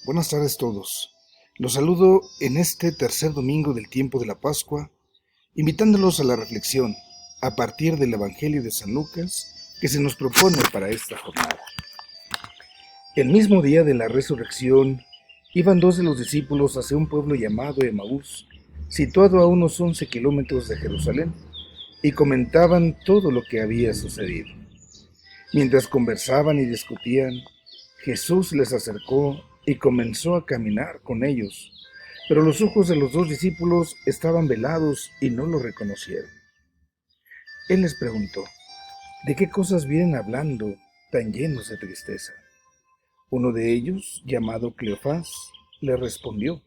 Buenas tardes todos. Los saludo en este tercer domingo del tiempo de la Pascua, invitándolos a la reflexión a partir del Evangelio de San Lucas que se nos propone para esta jornada. El mismo día de la resurrección, iban dos de los discípulos hacia un pueblo llamado Emaús, situado a unos 11 kilómetros de Jerusalén, y comentaban todo lo que había sucedido. Mientras conversaban y discutían, Jesús les acercó y comenzó a caminar con ellos, pero los ojos de los dos discípulos estaban velados y no lo reconocieron. Él les preguntó, ¿de qué cosas vienen hablando tan llenos de tristeza? Uno de ellos, llamado Cleofás, le respondió,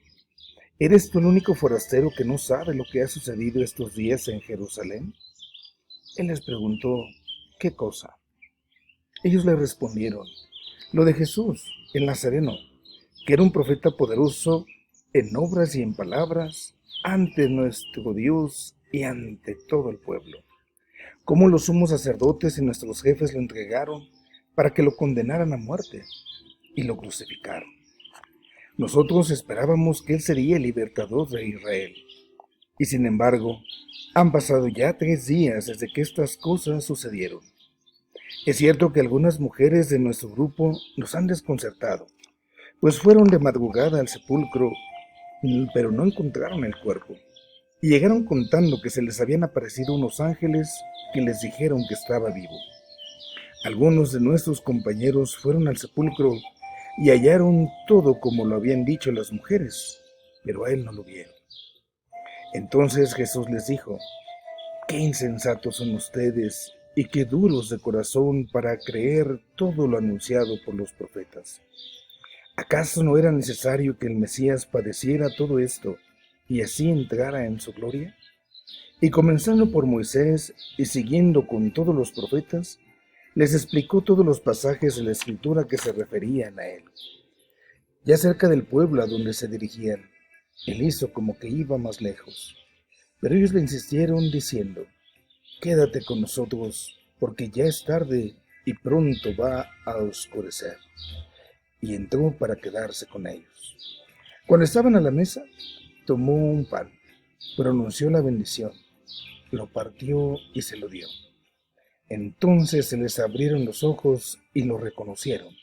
¿eres tú el único forastero que no sabe lo que ha sucedido estos días en Jerusalén? Él les preguntó, ¿qué cosa? Ellos le respondieron, lo de Jesús, el Nazareno, que era un profeta poderoso en obras y en palabras ante nuestro Dios y ante todo el pueblo. Cómo los sumos sacerdotes y nuestros jefes lo entregaron para que lo condenaran a muerte y lo crucificaron. Nosotros esperábamos que él sería el libertador de Israel. Y sin embargo, han pasado ya 3 días desde que estas cosas sucedieron. Es cierto que algunas mujeres de nuestro grupo nos han desconcertado, pues fueron de madrugada al sepulcro, pero no encontraron el cuerpo, y llegaron contando que se les habían aparecido unos ángeles que les dijeron que estaba vivo. Algunos de nuestros compañeros fueron al sepulcro y hallaron todo como lo habían dicho las mujeres, pero a él no lo vieron. Entonces Jesús les dijo, «Qué insensatos son ustedes y qué duros de corazón para creer todo lo anunciado por los profetas. ¿Acaso no era necesario que el Mesías padeciera todo esto y así entrara en su gloria? Y comenzando por Moisés y siguiendo con todos los profetas, les explicó todos los pasajes de la Escritura que se referían a él. Ya cerca del pueblo a donde se dirigían, él hizo como que iba más lejos. Pero ellos le insistieron diciendo, «Quédate con nosotros, porque ya es tarde y pronto va a oscurecer». Y entró para quedarse con ellos. Cuando estaban a la mesa, tomó un pan, pronunció la bendición, lo partió y se lo dio. Entonces se les abrieron los ojos y lo reconocieron,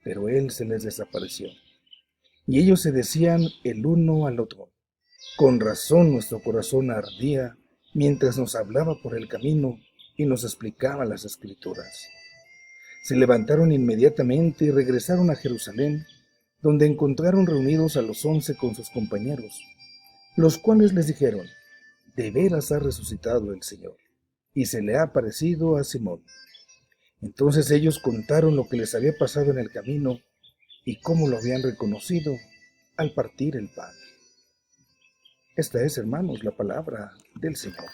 pero él se les desapareció. Y ellos se decían el uno al otro, «Con razón nuestro corazón ardía mientras nos hablaba por el camino y nos explicaba las Escrituras». Se levantaron inmediatamente y regresaron a Jerusalén, donde encontraron reunidos a los 11 con sus compañeros, los cuales les dijeron, «De veras ha resucitado el Señor, y se le ha aparecido a Simón». Entonces ellos contaron lo que les había pasado en el camino y cómo lo habían reconocido al partir el pan. Esta es, hermanos, la palabra del Señor.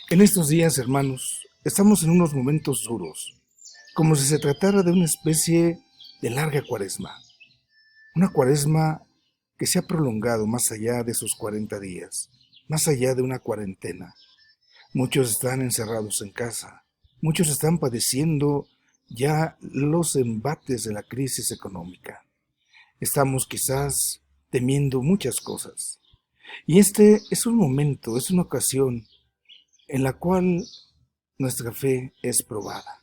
En estos días, hermanos, estamos en unos momentos duros, como si se tratara de una especie de larga cuaresma. Una cuaresma que se ha prolongado más allá de sus 40 días, más allá de una cuarentena. Muchos están encerrados en casa, muchos están padeciendo ya los embates de la crisis económica. Estamos quizás temiendo muchas cosas. Y este es un momento, es una ocasión en la cual nuestra fe es probada.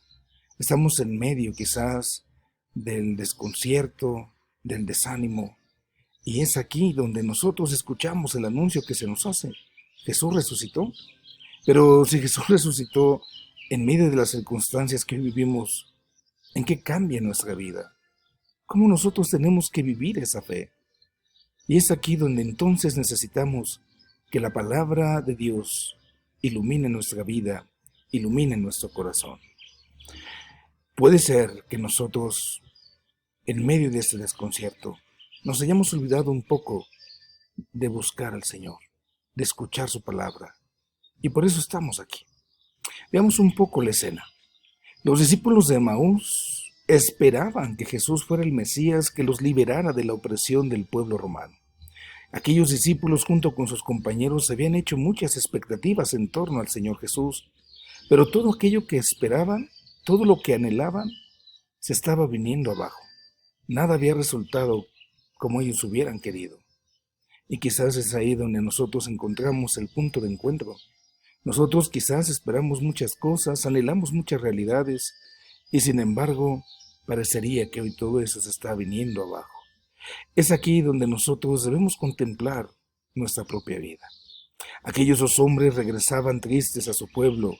Estamos en medio quizás del desconcierto, del desánimo, y es aquí donde nosotros escuchamos el anuncio que se nos hace. Jesús resucitó, pero si Jesús resucitó en medio de las circunstancias que hoy vivimos, ¿en qué cambia nuestra vida? ¿Cómo nosotros tenemos que vivir esa fe? Y es aquí donde entonces necesitamos que la palabra de Dios ilumine nuestra vida, ilumine nuestro corazón. Puede ser que nosotros, en medio de este desconcierto, nos hayamos olvidado un poco de buscar al Señor, de escuchar su palabra, y por eso estamos aquí. Veamos un poco la escena. Los discípulos de Emaús esperaban que Jesús fuera el Mesías que los liberara de la opresión del pueblo romano. Aquellos discípulos junto con sus compañeros habían hecho muchas expectativas en torno al Señor Jesús, pero todo aquello que esperaban, todo lo que anhelaban, se estaba viniendo abajo. Nada había resultado como ellos hubieran querido. Y quizás es ahí donde nosotros encontramos el punto de encuentro. Nosotros quizás esperamos muchas cosas, anhelamos muchas realidades, y sin embargo, parecería que hoy todo eso se está viniendo abajo. Es aquí donde nosotros debemos contemplar nuestra propia vida. Aquellos dos hombres regresaban tristes a su pueblo,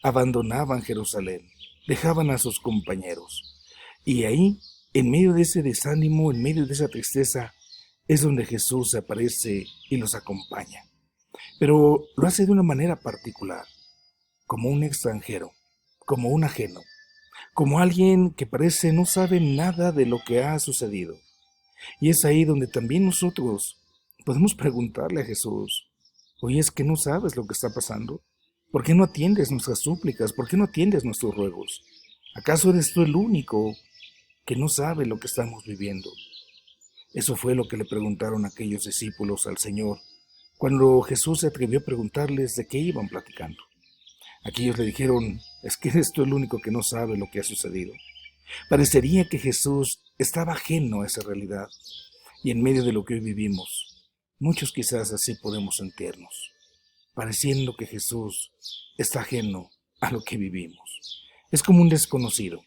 abandonaban Jerusalén, dejaban a sus compañeros. Y ahí, en medio de ese desánimo, en medio de esa tristeza, es donde Jesús aparece y los acompaña. Pero lo hace de una manera particular, como un extranjero, como un ajeno, como alguien que parece no sabe nada de lo que ha sucedido. Y es ahí donde también nosotros podemos preguntarle a Jesús: oye, ¿es que no sabes lo que está pasando? ¿Por qué no atiendes nuestras súplicas? ¿Por qué no atiendes nuestros ruegos? ¿Acaso eres tú el único que no sabe lo que estamos viviendo? Eso fue lo que le preguntaron aquellos discípulos al Señor cuando Jesús se atrevió a preguntarles de qué iban platicando. Aquellos le dijeron: es que eres tú el único que no sabe lo que ha sucedido. Parecería que Jesús estaba ajeno a esa realidad, y en medio de lo que hoy vivimos, muchos quizás así podemos sentirnos, pareciendo que Jesús está ajeno a lo que vivimos. Es como un desconocido,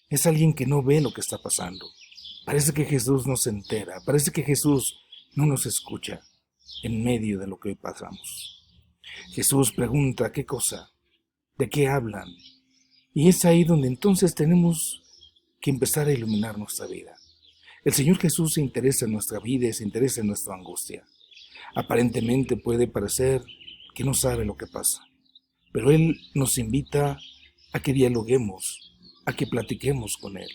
es alguien que no ve lo que está pasando. Parece que Jesús no se entera, parece que Jesús no nos escucha en medio de lo que hoy pasamos. Jesús pregunta: ¿qué cosa? ¿De qué hablan? Y es ahí donde entonces tenemos que empezar a iluminar nuestra vida. El Señor Jesús se interesa en nuestra vida y se interesa en nuestra angustia. Aparentemente puede parecer que no sabe lo que pasa, pero Él nos invita a que dialoguemos, a que platiquemos con Él,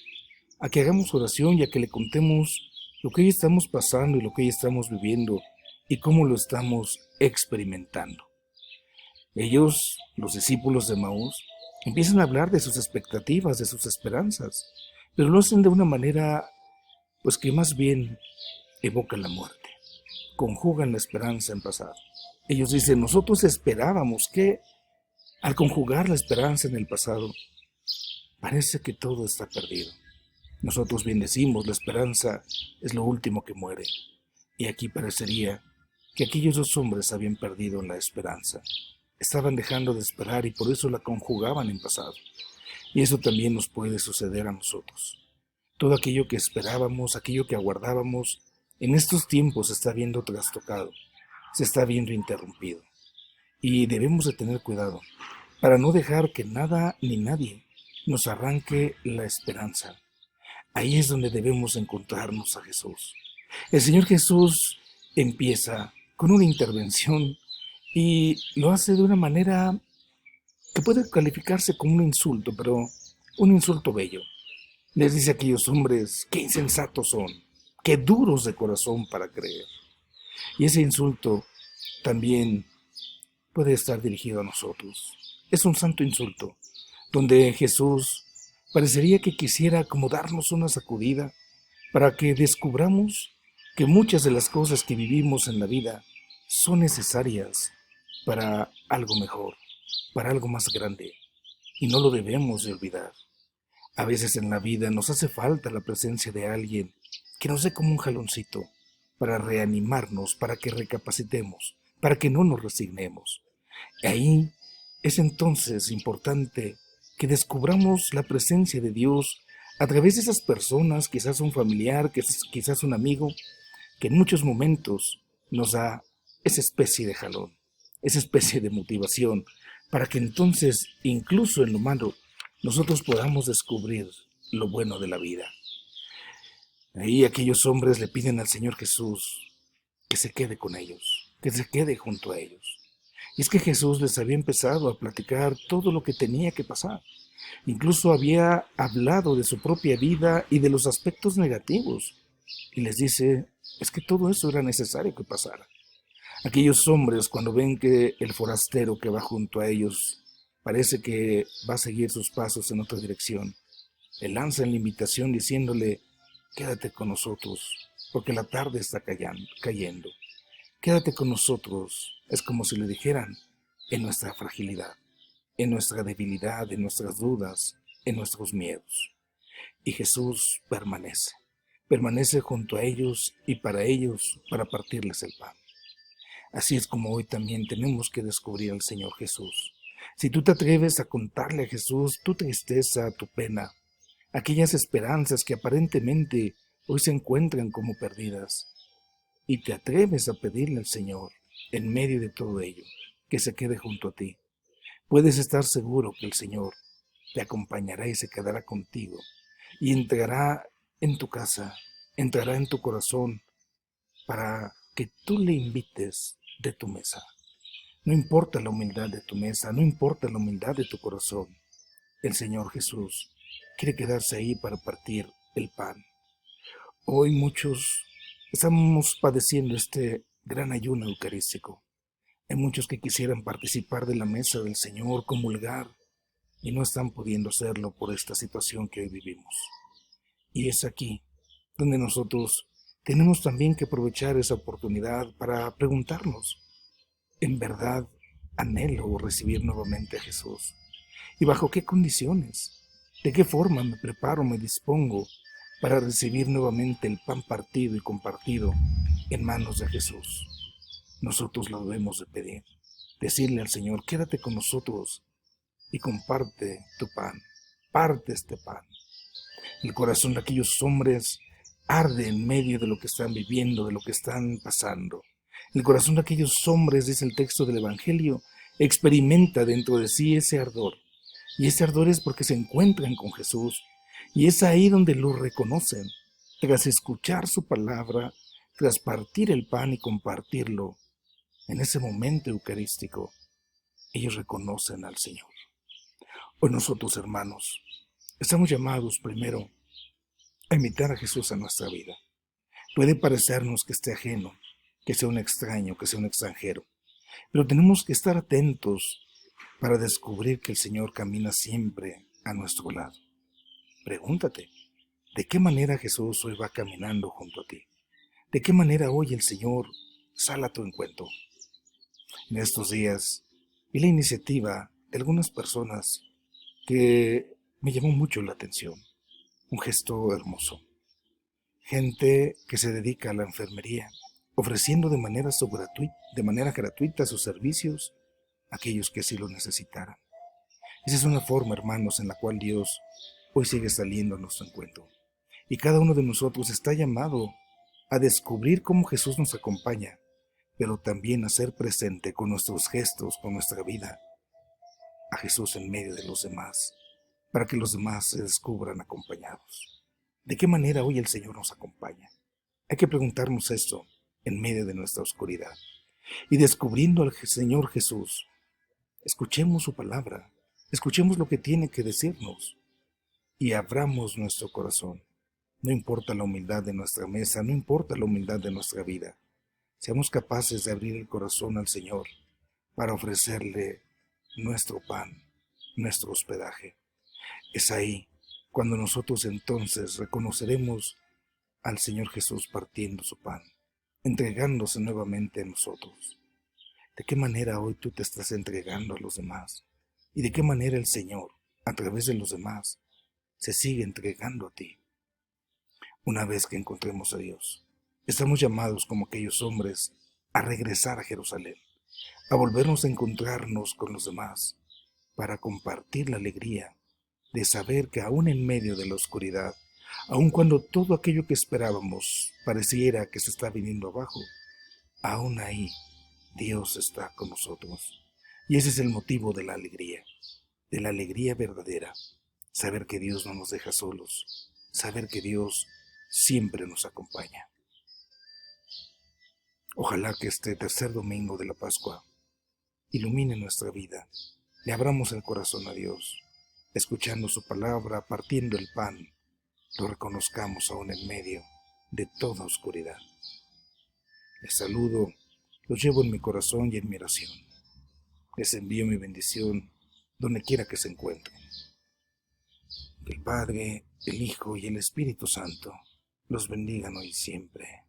a que hagamos oración y a que le contemos lo que hoy estamos pasando y lo que hoy estamos viviendo y cómo lo estamos experimentando. Ellos, los discípulos de Maús, empiezan a hablar de sus expectativas, de sus esperanzas, pero lo hacen de una manera, pues que más bien evoca la muerte. Conjugan la esperanza en pasado. Ellos dicen: nosotros esperábamos que, al conjugar la esperanza en el pasado, parece que todo está perdido. Nosotros bien decimos: la esperanza es lo último que muere. Y aquí parecería que aquellos dos hombres habían perdido la esperanza. Estaban dejando de esperar y por eso la conjugaban en pasado. Y eso también nos puede suceder a nosotros. Todo aquello que esperábamos, aquello que aguardábamos, en estos tiempos se está viendo trastocado, se está viendo interrumpido. Y debemos de tener cuidado para no dejar que nada ni nadie nos arranque la esperanza. Ahí es donde debemos encontrarnos a Jesús. El Señor Jesús empieza con una intervención y lo hace de una manera que puede calificarse como un insulto, pero un insulto bello. Les dice a aquellos hombres: qué insensatos son, qué duros de corazón para creer. Y ese insulto también puede estar dirigido a nosotros. Es un santo insulto, donde Jesús parecería que quisiera como darnos una sacudida para que descubramos que muchas de las cosas que vivimos en la vida son necesarias para algo mejor, para algo más grande, y no lo debemos de olvidar. A veces en la vida nos hace falta la presencia de alguien que nos dé como un jaloncito para reanimarnos, para que recapacitemos, para que no nos resignemos. Ahí es entonces importante que descubramos la presencia de Dios a través de esas personas, quizás un familiar, quizás un amigo, que en muchos momentos nos da esa especie de jalón, esa especie de motivación, para que entonces, incluso en lo malo, nosotros podamos descubrir lo bueno de la vida. Ahí aquellos hombres le piden al Señor Jesús que se quede con ellos, que se quede junto a ellos. Y es que Jesús les había empezado a platicar todo lo que tenía que pasar. Incluso había hablado de su propia vida y de los aspectos negativos. Y les dice: es que todo eso era necesario que pasara. Aquellos hombres, cuando ven que el forastero que va junto a ellos parece que va a seguir sus pasos en otra dirección, le lanzan la invitación diciéndole: quédate con nosotros, porque la tarde está cayendo. Quédate con nosotros. Es como si le dijeran: en nuestra fragilidad, en nuestra debilidad, en nuestras dudas, en nuestros miedos. Y Jesús permanece. permanece junto a ellos y para partirles el pan. Así es como hoy también tenemos que descubrir al Señor Jesús. Si tú te atreves a contarle a Jesús tu tristeza, tu pena, aquellas esperanzas que aparentemente hoy se encuentran como perdidas, y te atreves a pedirle al Señor, en medio de todo ello, que se quede junto a ti, puedes estar seguro que el Señor te acompañará y se quedará contigo, y entrará en tu casa, entrará en tu corazón, para que tú le invites de tu mesa. No importa la humildad de tu mesa, no importa la humildad de tu corazón, el Señor Jesús quiere quedarse ahí para partir el pan. Hoy muchos estamos padeciendo este gran ayuno eucarístico. Hay muchos que quisieran participar de la mesa del Señor, comulgar, y no están pudiendo hacerlo por esta situación que hoy vivimos. Y es aquí donde nosotros tenemos también que aprovechar esa oportunidad para preguntarnos, ¿en verdad anhelo recibir nuevamente a Jesús? ¿Y bajo qué condiciones? ¿De qué forma me preparo, me dispongo para recibir nuevamente el pan partido y compartido en manos de Jesús? Nosotros lo debemos de pedir. Decirle al Señor, quédate con nosotros y comparte tu pan. Parte este pan. El corazón de aquellos hombres arde en medio de lo que están viviendo, de lo que están pasando. El corazón de aquellos hombres, dice el texto del Evangelio, experimenta dentro de sí ese ardor. Y ese ardor es porque se encuentran con Jesús. Y es ahí donde lo reconocen. Tras escuchar su palabra, tras partir el pan y compartirlo, en ese momento eucarístico, ellos reconocen al Señor. Hoy nosotros, hermanos, estamos llamados primero a invitar a Jesús a nuestra vida. Puede parecernos que esté ajeno, que sea un extraño, que sea un extranjero, pero tenemos que estar atentos para descubrir que el Señor camina siempre a nuestro lado. Pregúntate, ¿de qué manera Jesús hoy va caminando junto a ti? ¿De qué manera hoy el Señor sale a tu encuentro? En estos días vi la iniciativa de algunas personas que me llamó mucho la atención. Un gesto hermoso. Gente que se dedica a la enfermería, ofreciendo de manera gratuita sus servicios a aquellos que así lo necesitaran. Esa es una forma, hermanos, en la cual Dios hoy sigue saliendo a nuestro encuentro. Y cada uno de nosotros está llamado a descubrir cómo Jesús nos acompaña, pero también a ser presente con nuestros gestos, con nuestra vida, a Jesús en medio de los demás, para que los demás se descubran acompañados. ¿De qué manera hoy el Señor nos acompaña? Hay que preguntarnos esto en medio de nuestra oscuridad. Y descubriendo al Señor Jesús, escuchemos su palabra, escuchemos lo que tiene que decirnos y abramos nuestro corazón. No importa la humildad de nuestra mesa, no importa la humildad de nuestra vida. Seamos capaces de abrir el corazón al Señor para ofrecerle nuestro pan, nuestro hospedaje. Es ahí cuando nosotros entonces reconoceremos al Señor Jesús partiendo su pan, entregándose nuevamente a nosotros. ¿De qué manera hoy tú te estás entregando a los demás? ¿Y de qué manera el Señor, a través de los demás, se sigue entregando a ti? Una vez que encontremos a Dios, estamos llamados como aquellos hombres a regresar a Jerusalén, a volvernos a encontrarnos con los demás, para compartir la alegría de saber que aún en medio de la oscuridad, aun cuando todo aquello que esperábamos pareciera que se está viniendo abajo, aún ahí Dios está con nosotros. Y ese es el motivo de la alegría verdadera, saber que Dios no nos deja solos, saber que Dios siempre nos acompaña. Ojalá que este tercer domingo de la Pascua ilumine nuestra vida, le abramos el corazón a Dios, escuchando su palabra, partiendo el pan, lo reconozcamos aún en medio de toda oscuridad. Les saludo, los llevo en mi corazón y en mi oración. Les envío mi bendición donde quiera que se encuentren. Que el Padre, el Hijo y el Espíritu Santo los bendigan hoy y siempre.